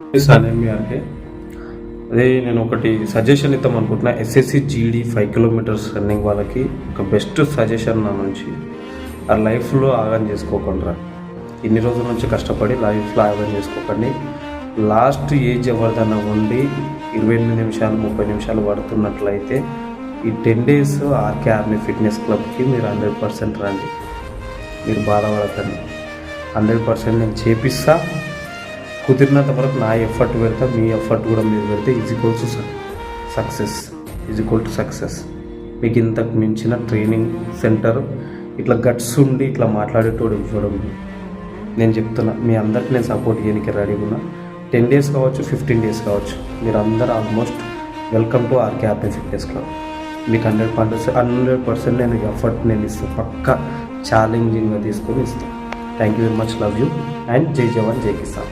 అంటే అదే నేను ఒకటి సజెషన్ ఇద్దాం అనుకుంటున్నా. ఎస్ఎస్సి జీడీ 5 కిలోమీటర్స్ రన్నింగ్ వాళ్ళకి ఒక బెస్ట్ సజెషన్ నా నుంచి. ఆ లైఫ్లో ఆగం చేసుకోకుండా, ఇన్ని రోజుల నుంచి కష్టపడి లైఫ్లో ఆగం చేసుకోకండి. లాస్ట్ ఏజ్ ఎవరిదన్నా ఉండి 28 నిమిషాలు 30 నిమిషాలు పడుతున్నట్లయితే ఈ 10 days ఆర్కే ఆర్మీ ఫిట్నెస్ క్లబ్కి మీరు 100% రండి. మీరు బాధపడకండి. 100% నేను చేపిస్తా. కుదిరినంత వరకు నా ఎఫర్ట్ పెడతా, మీ ఎఫర్ట్ కూడా మీరు పెడితే ఈజ్ ఈక్వల్ టు సక్సెస్. మీకు ఇంతకు మించిన ట్రైనింగ్ సెంటర్ ఇట్లా గట్స్ ఉండి ఇట్లా మాట్లాడేటోడు ఇవ్వడం నేను చెప్తున్నా. మీ అందరికి నేను సపోర్ట్ చేయడానికి రెడీగా ఉన్నా. 10 days కావచ్చు, 15 days కావచ్చు, మీరు అందరూ almost welcome to RK army fitness club. మీకు 100% నేను ఎఫర్ట్ నేను ఇస్తాను, పక్కా ఛాలెంజింగ్గా తీసుకొని ఇస్తాను. Thank you very much. Love you and జై జవాన్ జై కిసాన్.